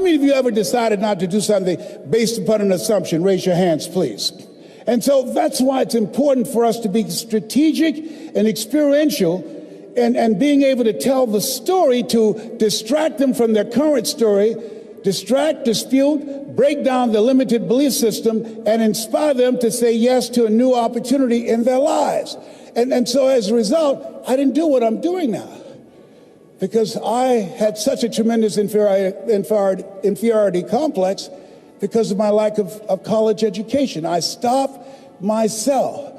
many of you ever decided not to do something based upon an assumption? Raise your hands, please. And so that's why it's important for us to be strategic and experiential and being able to tell the story to distract them from their current story, distract, dispute, break down the limited belief system, and inspire them to say yes to a new opportunity in their lives. And so as a result, I didn't do what I'm doing now because I had such a tremendous inferiority complex because of my lack of college education. I stopped myself.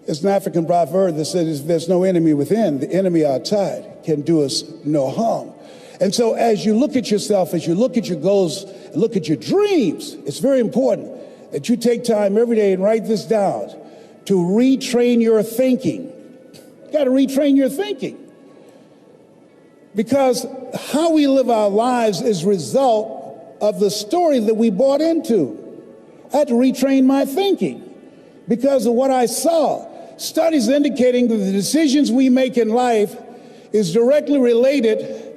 There's an African proverb that says there's no enemy within, the enemy outside can do us no harm. And so as you look at yourself, as you look at your goals, look at your dreams, it's very important that you take time every day and write this down to retrain your thinking. You got to retrain your thinking. Because how we live our lives is a result of the story that we bought into. I had to retrain my thinking because of what I saw. Studies indicating that the decisions we make in life is directly related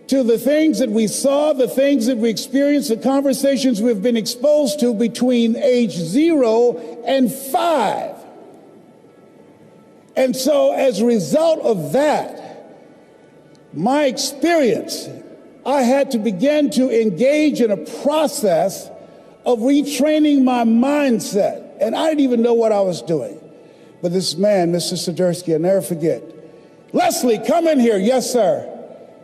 to the things that we saw, the things that we experienced, the conversations we've been exposed to between age 0 and 5. And so as a result of that, my experience, I had to begin to engage in a process of retraining my mindset. And I didn't even know what I was doing. But this man, Mr. Swiderski, I'll never forget. Leslie, come in here. Yes, sir.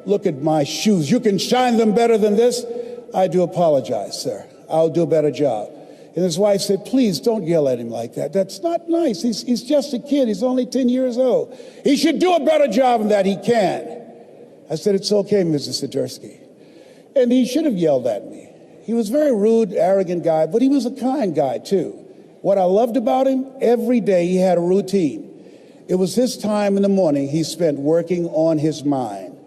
Look at my shoes. You can shine them better than this. I do apologize, sir. I'll do a better job. And his wife said, please don't yell at him like that. That's not nice. He's just a kid. He's only 10 years old. He should do a better job than that. He can. I said, it's okay, Mrs. Swiderski. And he should have yelled at me. He was a very rude, arrogant guy, but he was a kind guy, too. What I loved about him, every day he had a routine. It was his time in the morning he spent working on his mind.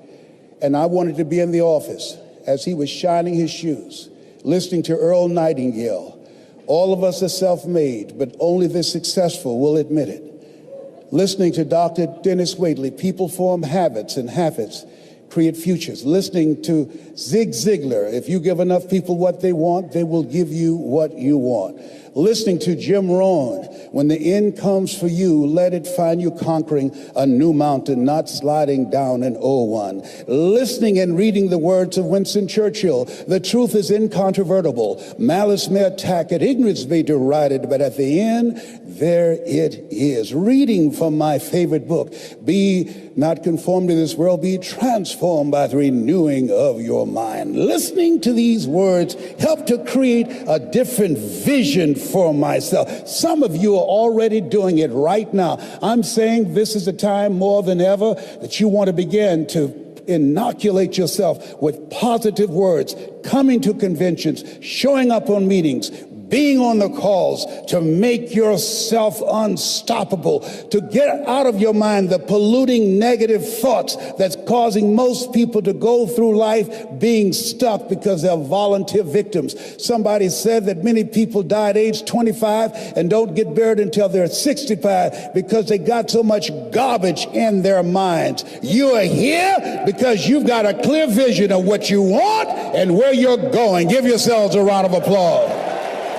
And I wanted to be in the office as he was shining his shoes, listening to Earl Nightingale. All of us are self-made, but only the successful will admit it. Listening to Dr. Dennis Waitley, people form habits and habits create futures. Listening to Zig Ziglar, if you give enough people what they want, they will give you what you want. Listening to Jim Rohn, when the end comes for you, let it find you conquering a new mountain, not sliding down an old one. Listening and reading the words of Winston Churchill, the truth is incontrovertible. Malice may attack it, ignorance may deride it, but at the end, there it is. Reading from my favorite book, Be Not Conformed to This World, Be Transformed by the Renewing of Your Mind. Listening to these words help to create a different vision for myself. Some of you are already doing it right now. I'm saying this is a time more than ever that you want to begin to inoculate yourself with positive words, coming to conventions, showing up on meetings, being on the calls, to make yourself unstoppable, to get out of your mind the polluting negative thoughts that's causing most people to go through life being stuck because they're volunteer victims. Somebody said that many people die at age 25 and don't get buried until they're 65 because they got so much garbage in their minds. You are here because you've got a clear vision of what you want and where you're going. Give yourselves a round of applause.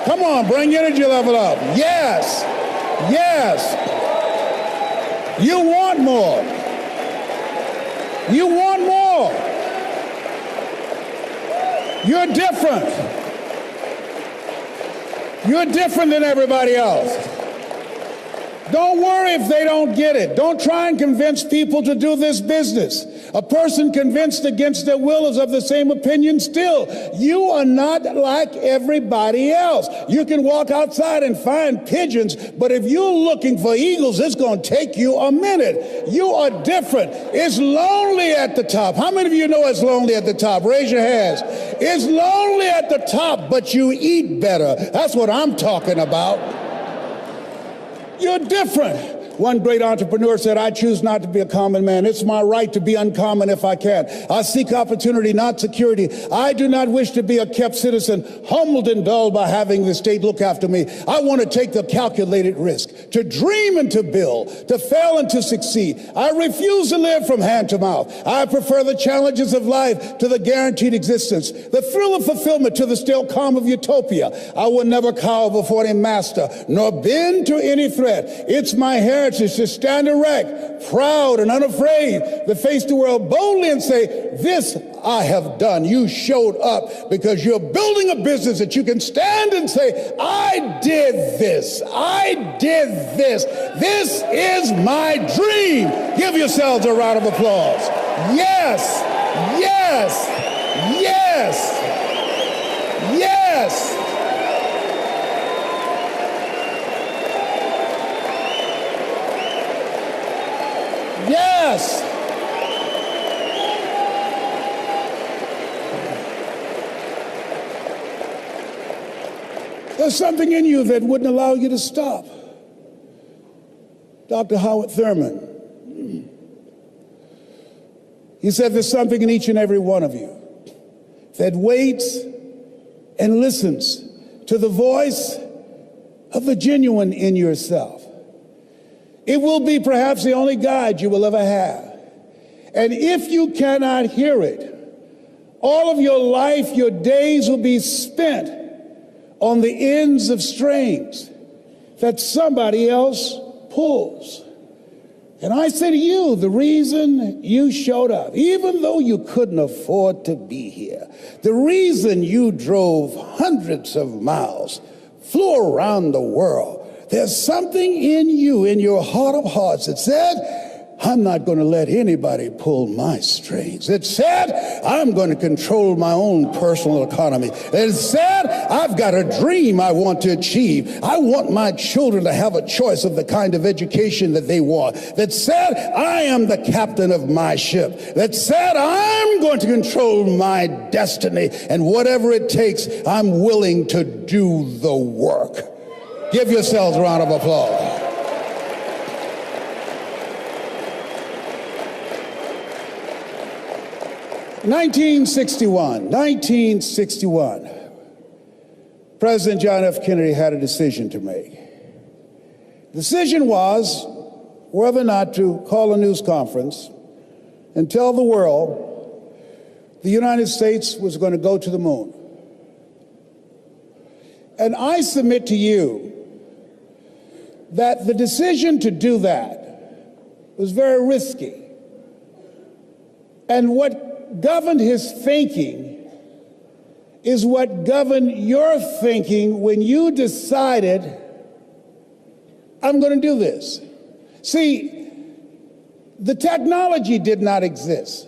Come on, bring your energy level up. Yes, yes. You want more. You want more. You're different. You're different than everybody else. Don't worry if they don't get it. Don't try and convince people to do this business. A person convinced against their will is of the same opinion still. You are not like everybody else. You can walk outside and find pigeons, but if you're looking for eagles, it's going to take you a minute. You are different. It's lonely at the top. How many of you know it's lonely at the top? Raise your hands. It's lonely at the top, but you eat better. That's what I'm talking about. You're different. One great entrepreneur said, I choose not to be a common man. It's my right to be uncommon if I can. I seek opportunity, not security. I do not wish to be a kept citizen, humbled and dulled by having the state look after me. I want to take the calculated risk, to dream and to build, to fail and to succeed. I refuse to live from hand to mouth. I prefer the challenges of life to the guaranteed existence, the thrill of fulfillment to the still calm of utopia. I will never cower before any master, nor bend to any threat. It's my heritage to stand erect, proud and unafraid, to face the world boldly and say, this I have done. You showed up because you're building a business that you can stand and say, I did this. I did this. This is my dream. Give yourselves a round of applause. Yes, yes, yes, yes. Yes. There's something in you that wouldn't allow you to stop. Dr. Howard Thurman, he said there's something in each and every one of you that waits and listens to the voice of the genuine in yourself. It will be perhaps the only guide you will ever have. And if you cannot hear it, all of your life, your days will be spent on the ends of strings that somebody else pulls. And I say to you, the reason you showed up, even though you couldn't afford to be here, the reason you drove hundreds of miles, flew around the world, there's something in you, in your heart of hearts, that said, I'm not going to let anybody pull my strings. It said, I'm going to control my own personal economy. It said, I've got a dream I want to achieve. I want my children to have a choice of the kind of education that they want. That said, I am the captain of my ship. That said, I'm going to control my destiny. And whatever it takes, I'm willing to do the work. Give yourselves a round of applause. '61, President John F. Kennedy had a decision to make. The decision was whether or not to call a news conference and tell the world the United States was going to go to the moon. And I submit to you that the decision to do that was very risky. And what governed his thinking is what governed your thinking when you decided, I'm going to do this. See, the technology did not exist.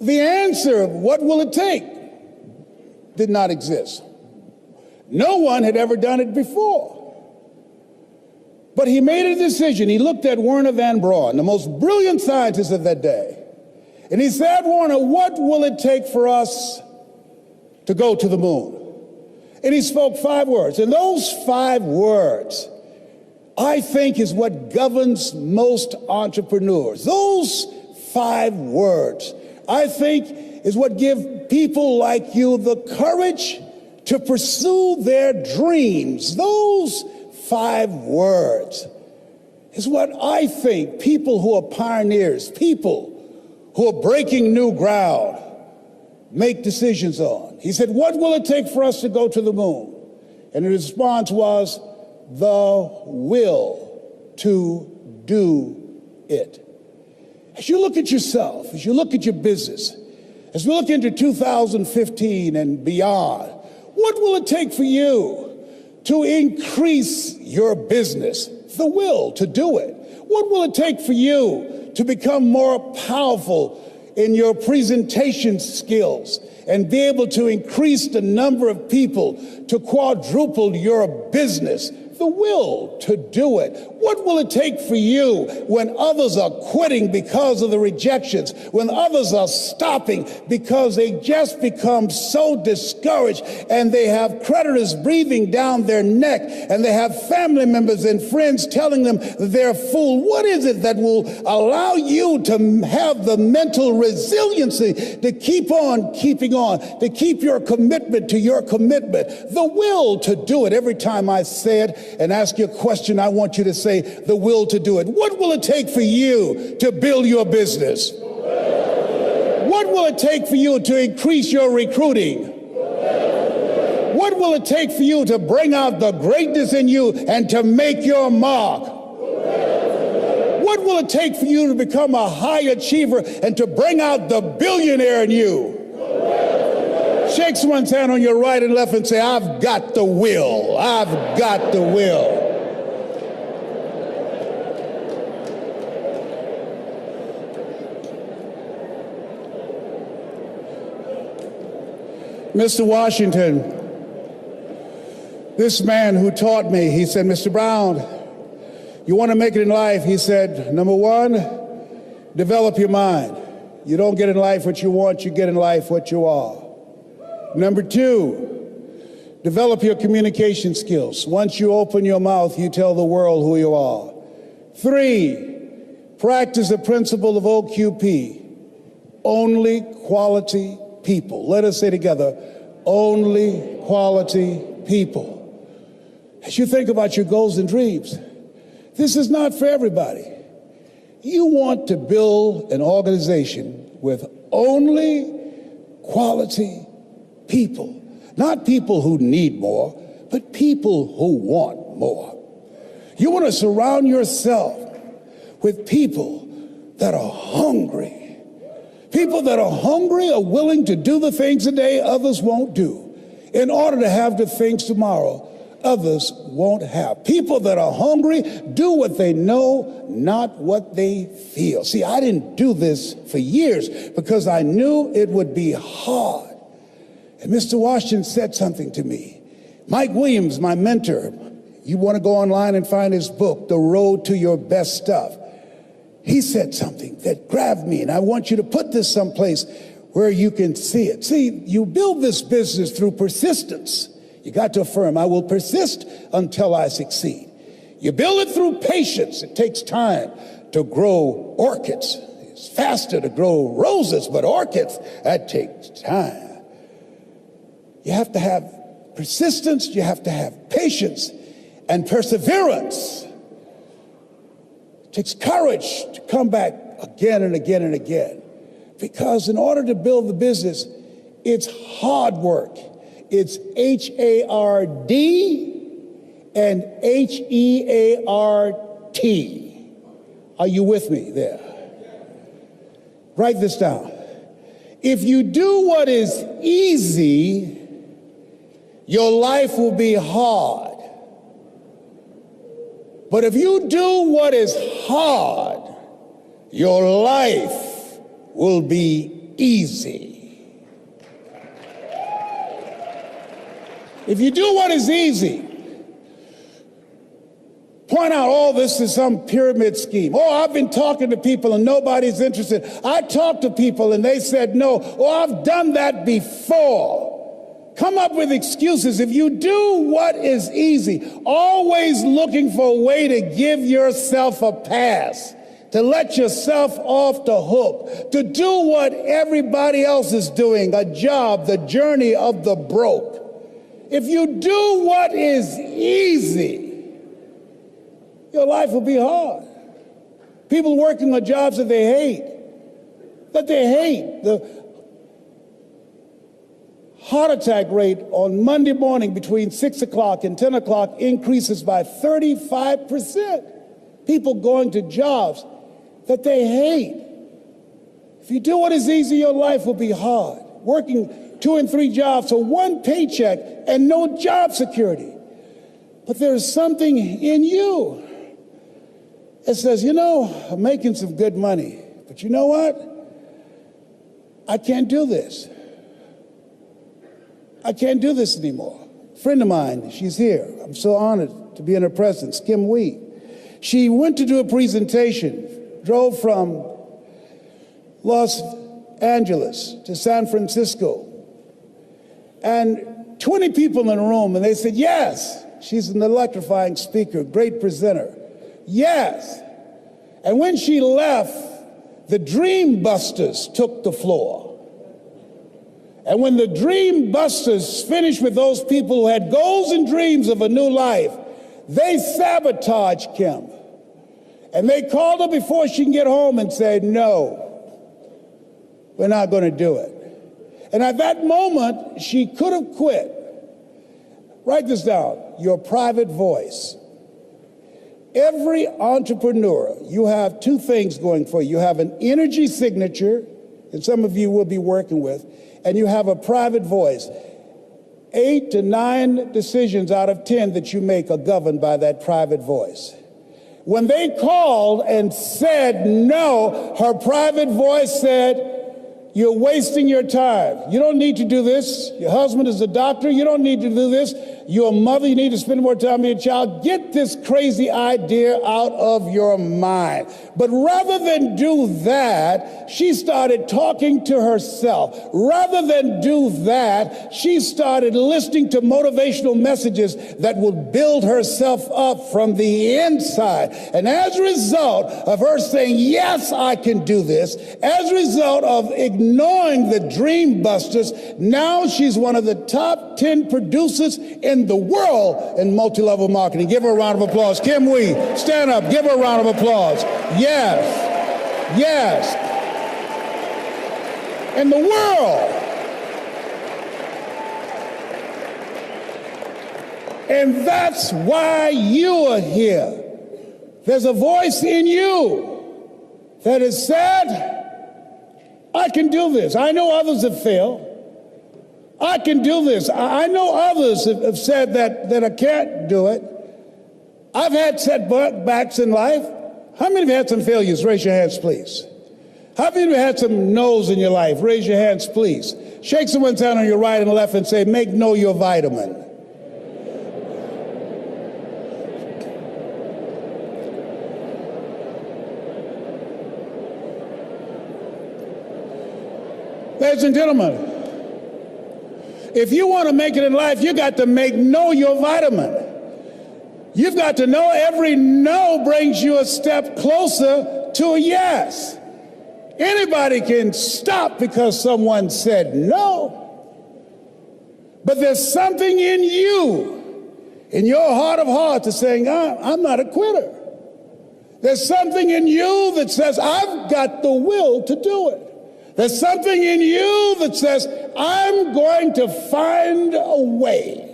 The answer of what will it take did not exist. No one had ever done it before. But he made a decision. He looked at Wernher von Braun, the most brilliant scientist of that day, and he said, Wernher, what will it take for us to go to the moon? And he spoke 5 words. And those 5 words, I think, is what governs most entrepreneurs. Those 5 words, I think, is what give people like you the courage to pursue their dreams. Those 5 words is what I think people who are pioneers, people who are breaking new ground, make decisions on. He said, what will it take for us to go to the moon? And the response was, the will to do it. As you look at yourself, as you look at your business, as we look into 2015 and beyond, what will it take for you to increase your business? The will to do it. What will it take for you to become more powerful in your presentation skills and be able to increase the number of people, to quadruple your business the will to do it. What will it take for you when others are quitting because of the rejections, when others are stopping because they just become so discouraged and they have creditors breathing down their neck and they have family members and friends telling them they're a fool? What is it that will allow you to have the mental resiliency to keep on keeping on, to keep your commitment to your commitment, the will to do it? Every time I say it and ask you a question, I want you to say the will to do it. What will it take for you to build your business? What will it take for you to increase your recruiting? What will it take for you to bring out the greatness in you and to make your mark? What will it take for you to become a high achiever and to bring out the billionaire in you? Shake someone's hand on your right and left and say, I've got the will. I've got the will. Mr. Washington, this man who taught me, he said, Mr. Brown, you want to make it in life? He said, number one, develop your mind. You don't get in life what you want, you get in life what you are. Number two, develop your communication skills. Once you open your mouth, you tell the world who you are. Three, practice the principle of OQP, only quality people. Let us say together, only quality people. As you think about your goals and dreams, this is not for everybody. You want to build an organization with only quality people, not people who need more, but people who want more. You want to surround yourself with people that are hungry. People that are hungry are willing to do the things today others won't do in order to have the things tomorrow others won't have. People that are hungry do what they know, not what they feel. See, I didn't do this for years because I knew it would be hard. And Mr. Washington said something to me. Mike Williams, my mentor, you want to go online and find his book, The Road to Your Best Stuff. He said something that grabbed me, and I want you to put this someplace where you can see it. See, you build this business through persistence. You got to affirm, I will persist until I succeed. You build it through patience. It takes time to grow orchids. It's faster to grow roses, but orchids, that takes time. You have to have persistence, you have to have patience and perseverance. It takes courage to come back again and again and again. Because in order to build the business, it's hard work. It's H-A-R-D and H-E-A-R-T. Are you with me there? Write this down. If you do what is easy, your life will be hard. But if you do what is hard, your life will be easy. If you do what is easy, point out all this is some pyramid scheme. Oh, I've been talking to people and nobody's interested. I talked to people and they said no. Oh, I've done that before. Come up with excuses. If you do what is easy, always looking for a way to give yourself a pass, to let yourself off the hook, to do what everybody else is doing, a job, the journey of the broke. If you do what is easy, your life will be hard. People working on jobs that they hate, The heart attack rate on Monday morning between 6 o'clock and 10 o'clock increases by 35%. People going to jobs that they hate. If you do what is easy, your life will be hard. Working 2 and 3 jobs for one paycheck and no job security. But there is something in you that says, you know, I'm making some good money, but you know what? I can't do this. I can't do this anymore. friend of mine. She's here. I'm so honored to be in her presence, Kim Wee. She went to do a presentation, drove from Los Angeles to San Francisco, and 20 people in the room, and they said, yes, she's an electrifying speaker, great presenter. Yes. And when she left, the Dream Busters took the floor. And when the Dream Busters finished with those people who had goals and dreams of a new life, they sabotaged Kim. And they called her before she can get home and said, no, we're not going to do it. And at that moment, she could have quit. Write this down, your private voice. Every entrepreneur, you have two things going for you. You have an energy signature, and some of you will be working with, and you have a private voice. 8 to 9 decisions out of 10 that you make are governed by that private voice. When they called and said no, her private voice said, you're wasting your time. You don't need to do this. Your husband is a doctor. You don't need to do this. You're a mother. You need to spend more time with your child. Get this crazy idea out of your mind. But rather than do that, she started talking to herself. Rather than do that, she started listening to motivational messages that would build herself up from the inside. And as a result of her saying, yes, I can do this, as a result of ignoring the Dream Busters, now she's one of the top 10 producers in the world in multi-level marketing. Give her a round of applause. Kim Wee, stand up. Give her a round of applause. Yes. Yes. In the world. And that's why you are here. There's a voice in you that has said, I can do this. I know others have failed. I can do this. I know others have said that I can't do it. I've had setbacks in life. How many of you had some failures? Raise your hands, please. How many of you had some no's in your life? Raise your hands, please. Shake someone's hand on your right and left and say, make no your vitamin. Ladies and gentlemen, if you want to make it in life, you got to know your vitamin. You've got to know every no brings you a step closer to a yes. Anybody can stop because someone said no. But there's something in you, in your heart of hearts, that's saying, I'm not a quitter. There's something in you that says, I've got the will to do it. There's something in you that says, I'm going to find a way.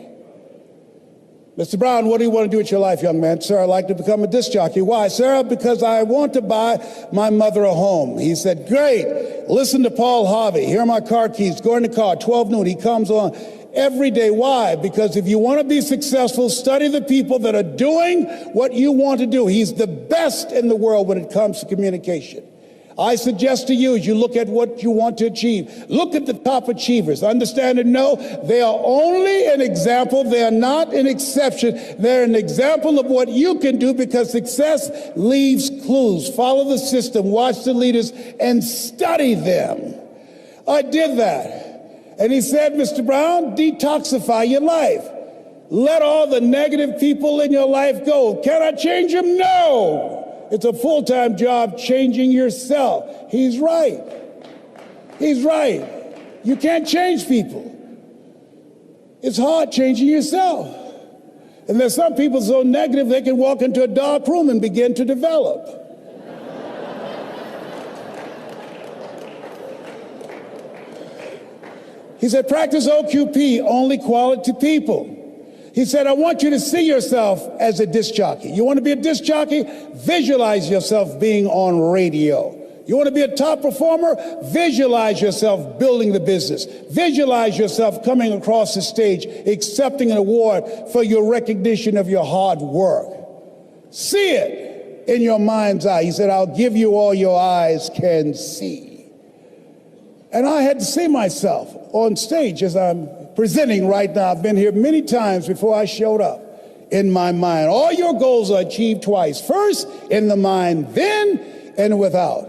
Mr. Brown, what do you want to do with your life, young man? Sir, I'd like to become a disc jockey. Why, sir? Because I want to buy my mother a home. He said, great. Listen to Paul Harvey. Here are my car keys. Go in the car, 12 noon. He comes on every day. Why? Because if you want to be successful, study the people that are doing what you want to do. He's the best in the world when it comes to communication. I suggest to you, as you look at what you want to achieve, look at the top achievers. Understand and know they are only an example. They are not an exception. They're an example of what you can do, because success leaves clues. Follow the system, watch the leaders, and study them. I did that. And he said, Mr. Brown, detoxify your life. Let all the negative people in your life go. Can I change them? No. It's a full-time job changing yourself. He's right. He's right. You can't change people. It's hard changing yourself. And there's some people so negative they can walk into a dark room and begin to develop. He said, practice OQP, only quality people. He said, I want you to see yourself as a disc jockey. You want to be a disc jockey? Visualize yourself being on radio. You want to be a top performer? Visualize yourself building the business. Visualize yourself coming across the stage, accepting an award for your recognition of your hard work. See it in your mind's eye. He said, I'll give you all your eyes can see. And I had to see myself on stage as I'm presenting right now. I've been here many times before I showed up in my mind. All your goals are achieved twice. First, in the mind, then and without.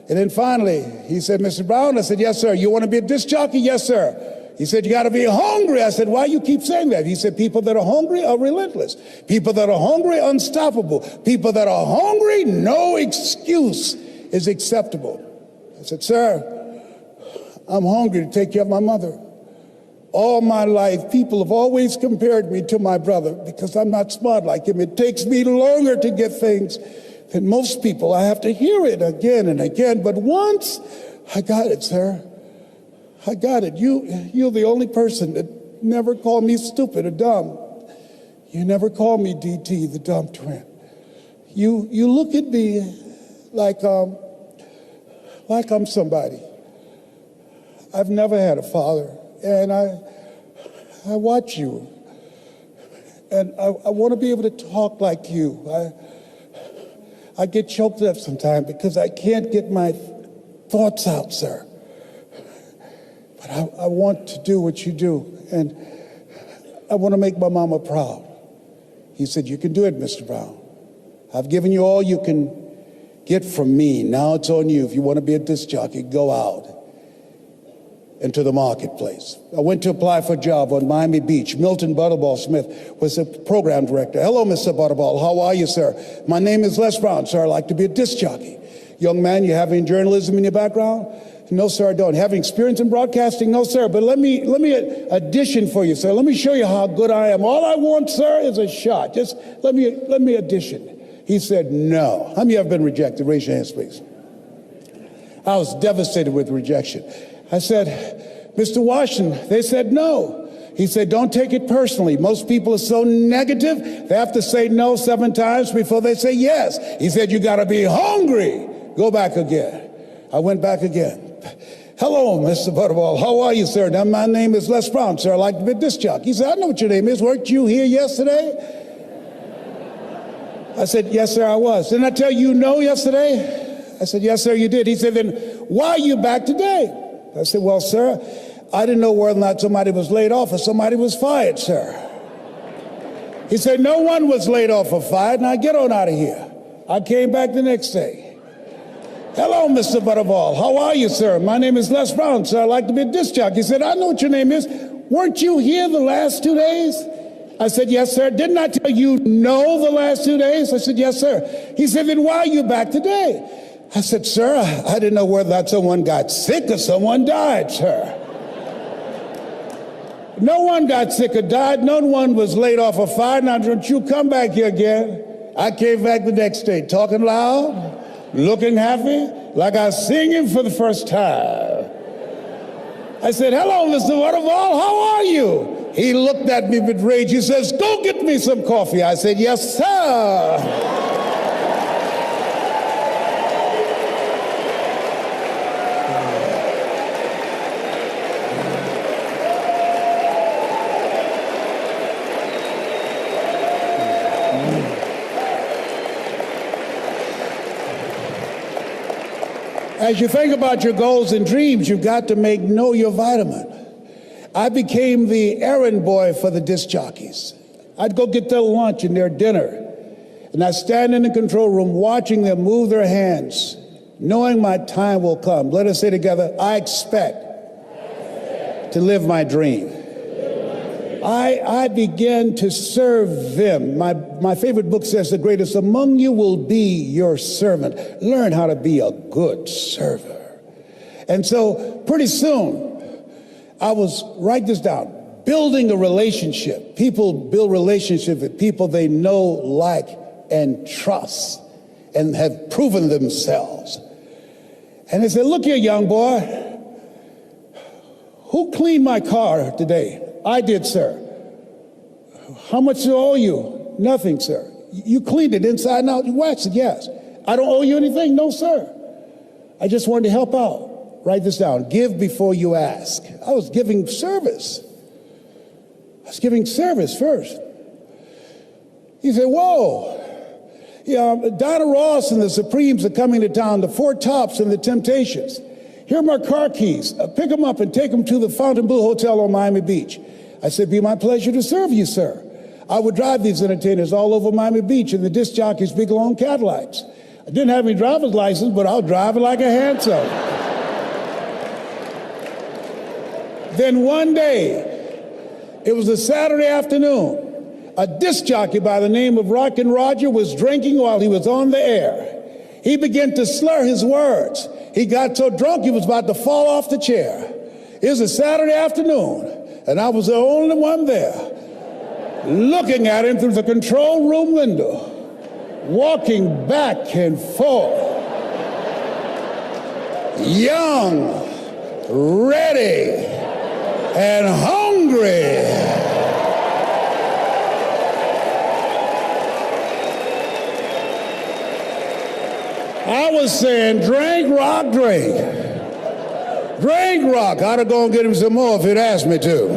And then finally, he said, Mr. Brown, I said, yes, sir. You want to be a disc jockey? Yes, sir. He said, you got to be hungry. I said, why you keep saying that? He said, people that are hungry are relentless. People that are hungry, unstoppable. People that are hungry, no excuse is acceptable. I said, sir, I'm hungry to take care of my mother. All my life, people have always compared me to my brother because I'm not smart like him. It takes me longer to get things than most people. I have to hear it again and again. But once I got it, sir. I got it. You're the only person that never called me stupid or dumb. You never called me DT, the dumb twin. You look at me like I'm somebody. I've never had a father, and I watch you, and I want to be able to talk like you. I get choked up sometimes because I can't get my thoughts out, sir. But I want to do what you do, and I want to make my mama proud. He said, you can do it, Mr. Brown. I've given you all you can get from me. Now it's on you. If you want to be a disc jockey, go out into the marketplace. I went to apply for a job on Miami Beach. Milton Butterball Smith was the program director. Hello, Mr. Butterball. How are you, sir? My name is Les Brown, sir. I'd like to be a disc jockey. Young man, you have any journalism in your background? No, sir, I don't. Having experience in broadcasting? No, sir. But let me audition for you, sir. Let me show you how good I am. All I want, sir, is a shot. Just let me audition. He said, no. How many of you have been rejected? Raise your hands, please. I was devastated with rejection. I said, Mr. Washington, they said no. He said, don't take it personally. Most people are so negative, they have to say no 7 times before they say yes. He said, you got to be hungry. Go back again. I went back again. Hello, Mr. Butterball. How are you, sir? Now, my name is Les Brown, sir. I'd like to be a disc jockey. He said, I know what your name is. Weren't you here yesterday? I said, yes, sir, I was. Didn't I tell you no yesterday? I said, yes, sir, you did. He said, then why are you back today? I said, well, sir, I didn't know whether or not somebody was laid off or somebody was fired, sir. He said, no one was laid off or fired. Now get on out of here. I came back the next day. Hello, Mr. Butterball. How are you, sir? My name is Les Brown, sir. I'd like to be a disc jockey. He said, I know what your name is. Weren't you here the last 2 days? I said, yes, sir. Didn't I tell you no the last 2 days? I said, yes, sir. He said, then why are you back today? I said, sir, I didn't know whether that someone got sick or someone died, sir. No one got sick or died. No one was laid off or fired. Now, don't you come back here again. I came back the next day, talking loud, looking happy, like I was singing for the first time. I said, hello, Mr. Butterball, how are you? He looked at me with rage. He says, go get me some coffee. I said, yes, sir. As you think about your goals and dreams, you've got to know your vitamin. I became the errand boy for the disc jockeys. I'd go get their lunch and their dinner, and I'd stand in the control room watching them move their hands, knowing my time will come. Let us say together, I expect to live my dream. I began to serve them. My favorite book says the greatest among you will be your servant. Learn how to be a good server. And so pretty soon, I was, write this down, building a relationship. People build relationships with people they know, like, and trust, and have proven themselves. And they said, look here, young boy, who cleaned my car today? I did, sir. How much do I owe you? Nothing, sir. You cleaned it inside and out. You waxed it, yes. I don't owe you anything? No, sir. I just wanted to help out. Write this down. Give before you ask. I was giving service. I was giving service first. He said, whoa. Yeah, Donna Ross and the Supremes are coming to town, the Four Tops and the Temptations. Here are my car keys. Pick them up and take them to the Fontainebleau Hotel on Miami Beach. I said, be my pleasure to serve you, sir. I would drive these entertainers all over Miami Beach in the disc jockeys' big long Cadillacs. I didn't have any driver's license, but I was driving like a handsome. Then one day, it was a Saturday afternoon, a disc jockey by the name of Rockin' Roger was drinking while he was on the air. He began to slur his words. He got so drunk he was about to fall off the chair. It was a Saturday afternoon, and I was the only one there, looking at him through the control room window, walking back and forth, young, ready, and hungry. I was saying, drink, rock, drink. Drink, rock. I'd have gone get him some more if he'd asked me to.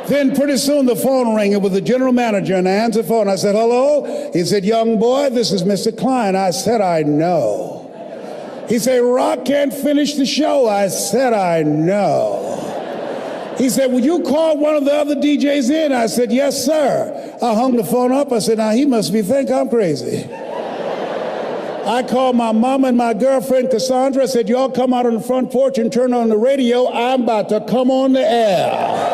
Then pretty soon the phone rang. It was the general manager, and I answered the phone. I said, hello? He said, young boy, this is Mr. Klein. I said, I know. He said, Rock can't finish the show. I said, I know. He said, would you call one of the other DJs in? I said, yes, sir. I hung the phone up. I said, now he must think I'm crazy. I called my mom and my girlfriend, Cassandra. I said, y'all come out on the front porch and turn on the radio. I'm about to come on the air.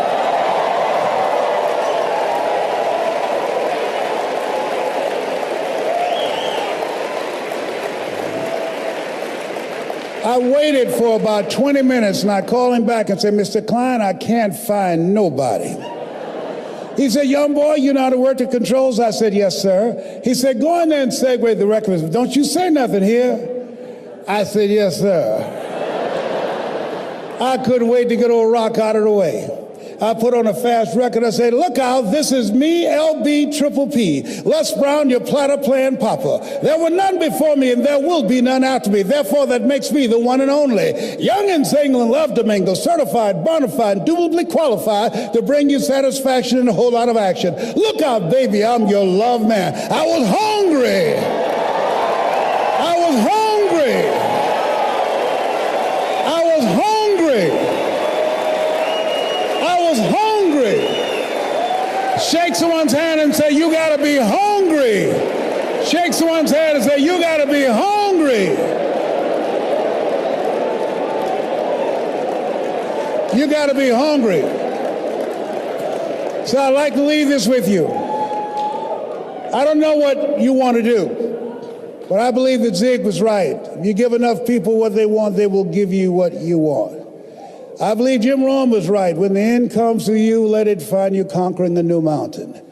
I waited for about 20 minutes, and I called him back and said, Mr. Klein, I can't find nobody. He said, young boy, you know how to work the controls? I said, yes, sir. He said, go in there and segue the record. Don't you say nothing here. I said, yes, sir. I couldn't wait to get old Rock out of the way. I put on a fast record. I said, look out, this is me, LB Triple P, Les Brown, your platter playing papa. There were none before me, and there will be none after me. Therefore, that makes me the one and only. Young and single and love to mingle, certified, bona fide, indubitably qualified to bring you satisfaction and a whole lot of action. Look out, baby, I'm your love man. I was hungry. I was hungry. I was hungry. Hungry. Shake someone's hand and say, you gotta be hungry. Shake someone's hand and say, you gotta be hungry. You gotta be hungry. So I'd like to leave this with you. I don't know what you want to do, but I believe that Zig was right. If you give enough people what they want, they will give you what you want. I believe Jim Rohn was right. When the end comes to you, let it find you conquering a new mountain,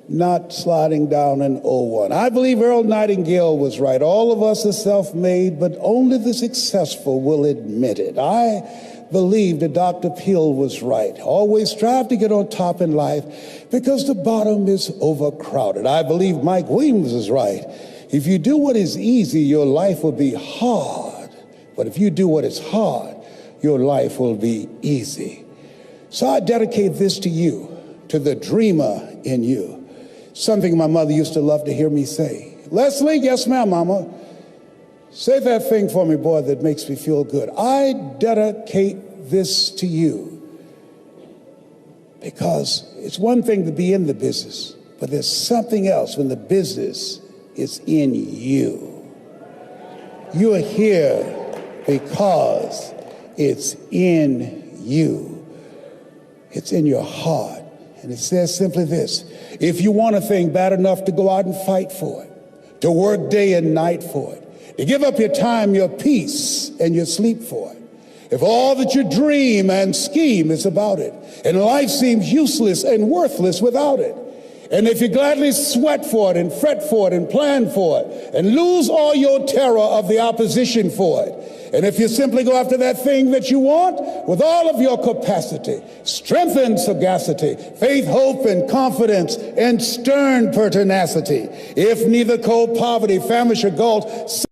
not sliding down an old one. I believe Earl Nightingale was right. All of us are self-made, but only the successful will admit it. I believe that Dr. Peel was right. Always strive to get on top in life because the bottom is overcrowded. I believe Mike Williams is right. If you do what is easy, your life will be hard. But if you do what is hard, your life will be easy. So I dedicate this to you, to the dreamer in you. Something my mother used to love to hear me say. Leslie, yes ma'am, mama. Say that thing for me, boy, that makes me feel good. I dedicate this to you because it's one thing to be in the business, but there's something else when the business is in you. You are here because it's in you. It's in your heart. And it says simply this: if you want a thing bad enough to go out and fight for it, to work day and night for it, to give up your time, your peace, and your sleep for it, if all that you dream and scheme is about it, and life seems useless and worthless without it, and if you gladly sweat for it and fret for it and plan for it and lose all your terror of the opposition for it, and if you simply go after that thing that you want with all of your capacity, strength and sagacity, faith, hope, and confidence, and stern pertinacity, if neither cold poverty, famish, or gulf